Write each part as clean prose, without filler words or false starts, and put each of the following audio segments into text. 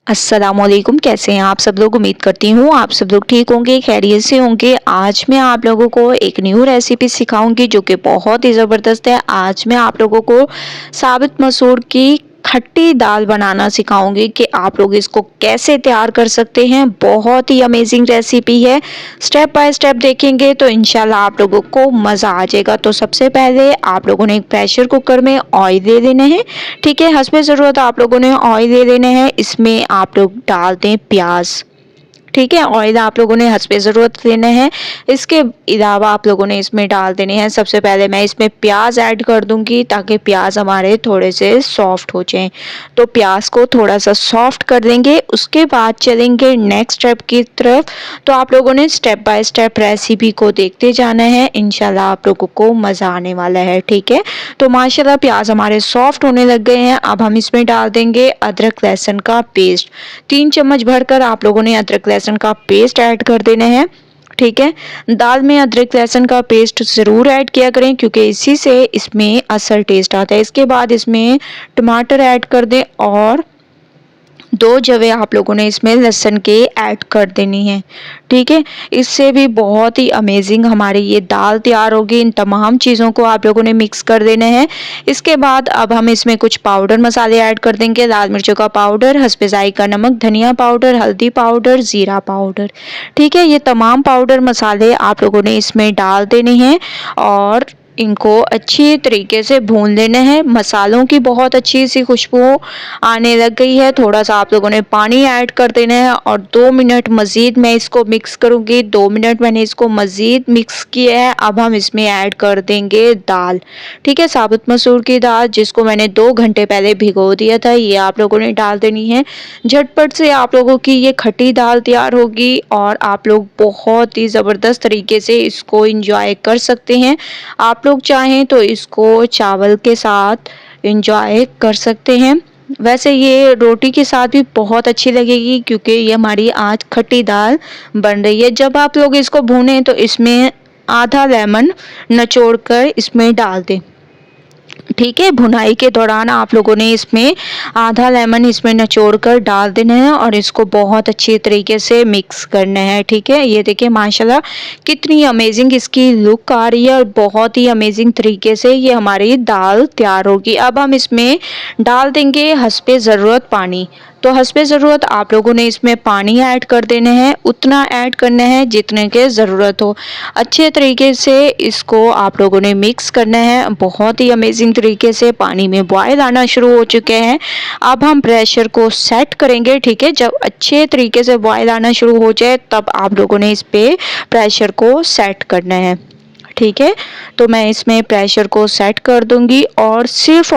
अस्सलामुअलैकुम। कैसे हैं आप सब लोग? उम्मीद करती हूँ आप सब लोग ठीक होंगे, खैरियत से होंगे। आज मैं आप लोगों को एक न्यू रेसिपी सिखाऊंगी जो कि बहुत ही ज़बरदस्त है। आज मैं आप लोगों को साबित मसूर की खट्टी दाल बनाना सिखाऊंगी कि आप लोग इसको कैसे तैयार कर सकते हैं। बहुत ही अमेजिंग रेसिपी है। स्टेप बाय स्टेप देखेंगे तो इंशाल्लाह आप लोगों को मज़ा आ जाएगा। तो सबसे पहले आप लोगों ने एक प्रेशर कुकर में ऑयल ले लेना है। ठीक है, हस्बे ज़रूरत आप लोगों ने ऑयल ले लेना है। इसमें आप लोग डाल दें प्याज। ठीक है, ऑयल आप लोगों ने हस्बे ज़रूरत लेना है। इसके अलावा आप लोगों ने इसमें डाल देने हैं, सबसे पहले मैं इसमें प्याज ऐड कर दूंगी ताकि प्याज हमारे थोड़े से सॉफ्ट हो जाएं। तो प्याज को थोड़ा सा सॉफ्ट कर देंगे, उसके बाद चलेंगे नेक्स्ट स्टेप की तरफ। तो आप लोगों ने स्टेप बाय स्टेप रेसिपी को देखते जाना है, इंशाल्लाह आप लोगों को मज़ा आने वाला है। ठीक है, तो माशाल्लाह प्याज हमारे सॉफ्ट होने लग गए हैं। अब हम इसमें डाल देंगे अदरक लहसुन का पेस्ट। 3 चम्मच भरकर आप लोगों ने अदरक लहसुन का पेस्ट ऐड कर देना है। ठीक है, दाल में अदरक लहसुन का पेस्ट ज़रूर ऐड किया करें क्योंकि इसी से इसमें असल टेस्ट आता है। इसके बाद इसमें टमाटर ऐड कर दें और 2 जवे आप लोगों ने इसमें लहसुन के ऐड कर देनी है। ठीक है, इससे भी बहुत ही अमेजिंग हमारी ये दाल तैयार होगी। इन तमाम चीज़ों को आप लोगों ने मिक्स कर देना है। इसके बाद अब हम इसमें कुछ पाउडर मसाले ऐड कर देंगे। लाल मिर्चों का पाउडर, हस्बे ज़ायका नमक, धनिया पाउडर, हल्दी पाउडर, ज़ीरा पाउडर। ठीक है, ये तमाम पाउडर मसाले आप लोगों ने इसमें डाल देने हैं और इनको अच्छी तरीके से भून लेना है। मसालों की बहुत अच्छी सी खुशबू आने लग गई है। थोड़ा सा आप लोगों ने पानी ऐड कर देना है और 2 मिनट मज़ीद मैं इसको मिक्स करूँगी। 2 मिनट मैंने इसको मज़ीद मिक्स किया है। अब हम इसमें ऐड कर देंगे दाल। ठीक है, साबुत मसूर की दाल जिसको मैंने 2 घंटे पहले भिगो दिया था, ये आप लोगों ने डाल देनी है। झटपट से आप लोगों की ये खट्टी दाल तैयार होगी और आप लोग बहुत ही ज़बरदस्त तरीके से इसको इंजॉय कर सकते हैं। आप लोग चाहें तो इसको चावल के साथ इंजॉय कर सकते हैं। वैसे ये रोटी के साथ भी बहुत अच्छी लगेगी क्योंकि ये हमारी आज खट्टी दाल बन रही है। जब आप लोग इसको भूनें तो इसमें आधा लेमन निचोड़ कर इसमें डाल दें। ठीक है, भुनाई के दौरान आप लोगों ने इसमें आधा लेमन इसमें निचोड़ कर डाल देना है और इसको बहुत अच्छी तरीके से मिक्स करना है। ठीक है, ये देखिए माशाल्लाह कितनी अमेजिंग इसकी लुक आ रही है और बहुत ही अमेजिंग तरीके से ये हमारी दाल तैयार होगी। अब हम इसमें डाल देंगे हस्बे ज़रूरत पानी। तो हस्बे ज़रूरत आप लोगों ने इसमें पानी ऐड कर देना है, उतना ऐड करना है जितने के ज़रूरत हो। अच्छे तरीके से इसको आप लोगों ने मिक्स करना है। बहुत ही अमेजिंग तरीके से पानी में बॉयल आना शुरू हो चुके हैं। अब हम प्रेशर को सेट करेंगे। ठीक है, जब अच्छे तरीके से बॉयल आना शुरू हो जाए तब आप लोगों ने इस पे प्रेशर को सेट करना है। ठीक है, तो मैं इसमें प्रेशर को सेट कर दूंगी और सिर्फ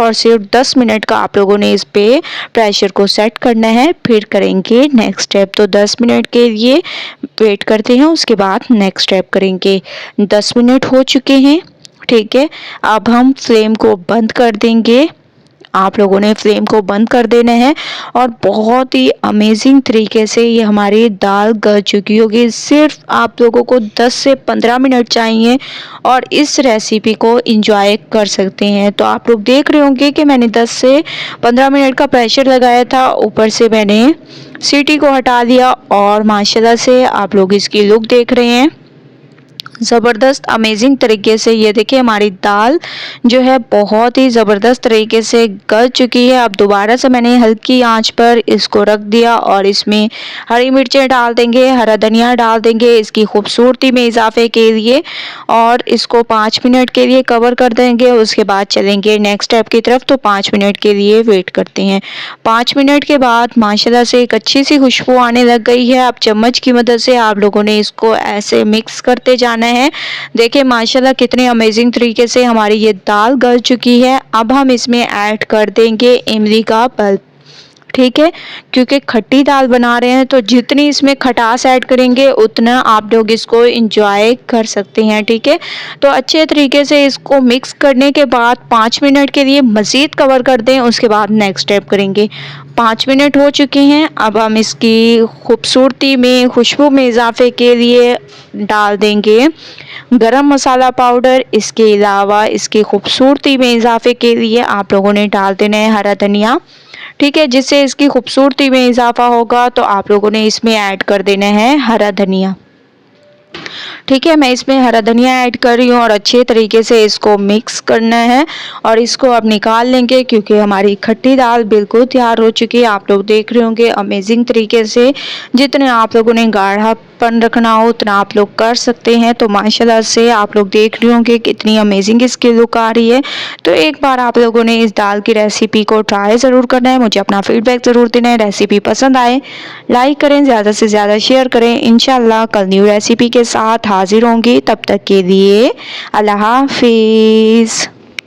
10 मिनट का आप लोगों ने इस पे प्रेशर को सेट करना है। फिर करेंगे नेक्स्ट स्टेप। तो 10 मिनट के लिए वेट करते हैं, उसके बाद नेक्स्ट स्टेप करेंगे। 10 मिनट हो चुके हैं। ठीक है, अब हम फ्लेम को बंद कर देंगे। आप लोगों ने फ्लेम को बंद कर देना है और बहुत ही अमेजिंग तरीके से ये हमारी दाल गल चुकी होगी। सिर्फ आप लोगों को 10 से 15 मिनट चाहिए और इस रेसिपी को एंजॉय कर सकते हैं। तो आप लोग देख रहे होंगे कि मैंने 10 से 15 मिनट का प्रेशर लगाया था, ऊपर से मैंने सीटी को हटा दिया और माशाल्लाह से आप लोग इसकी लुक देख रहे हैं ज़बरदस्त अमेजिंग तरीके से। ये देखिए हमारी दाल जो है बहुत ही ज़बरदस्त तरीके से गल चुकी है। अब दोबारा से मैंने हल्की आंच पर इसको रख दिया और इसमें हरी मिर्चें डाल देंगे, हरा धनिया डाल देंगे इसकी खूबसूरती में इजाफे के लिए और इसको 5 मिनट के लिए कवर कर देंगे। उसके बाद चलेंगे नेक्स्ट स्टेप की तरफ। तो 5 मिनट के लिए वेट करते हैं। 5 मिनट के बाद माशाल्लाह से एक अच्छी सी खुशबू आने लग गई है। अब चम्मच की मदद से आप लोगों ने इसको ऐसे मिक्स करते जाना है। देखिए माशाल्लाह कितने अमेजिंग तरीके से हमारी ये दाल गल चुकी है। अब हम इसमें ऐड कर देंगे इमली का पल्प। ठीक है, क्योंकि खट्टी दाल बना रहे हैं तो जितनी इसमें खटास ऐड करेंगे उतना आप लोग इसको एंजॉय कर सकते हैं। ठीक है, तो अच्छे तरीके से इसको मिक्स करने के बाद 5 मिनट के लिए मज़ीद कवर कर दें, उसके बाद नेक्स्ट स्टेप करेंगे। 5 मिनट हो चुके हैं। अब हम इसकी खूबसूरती में खुशबू में इजाफे के लिए डाल देंगे गरम मसाला पाउडर। इसके अलावा इसकी खूबसूरती में इजाफे के लिए आप लोगों ने डाल देना है हरा धनिया। ठीक है, जिससे इसकी खूबसूरती में इजाफा होगा। तो आप लोगों ने इसमें ऐड कर देना है हरा धनिया। ठीक है, मैं इसमें हरा धनिया ऐड कर रही हूँ और अच्छे तरीके से इसको मिक्स करना है और इसको अब निकाल लेंगे क्योंकि हमारी खट्टी दाल बिल्कुल तैयार हो चुकी है। आप लोग देख रहे होंगे अमेजिंग तरीके से। जितने आप लोगों ने गाढ़ापन रखना हो उतना आप लोग कर सकते हैं। तो माशाल्लाह से आप लोग देख रहे होंगे कितनी अमेजिंग इसकी लुक आ रही है। तो एक बार आप लोगों ने इस दाल की रेसिपी को ट्राई ज़रूर करना है। मुझे अपना फीडबैक ज़रूर देना है। रेसिपी पसंद आए लाइक करें, ज़्यादा से ज़्यादा शेयर करें। इंशाल्लाह कल न्यू रेसिपी के साथ हाजिर होंगी। तब तक के लिए अल्लाह हाफिज़।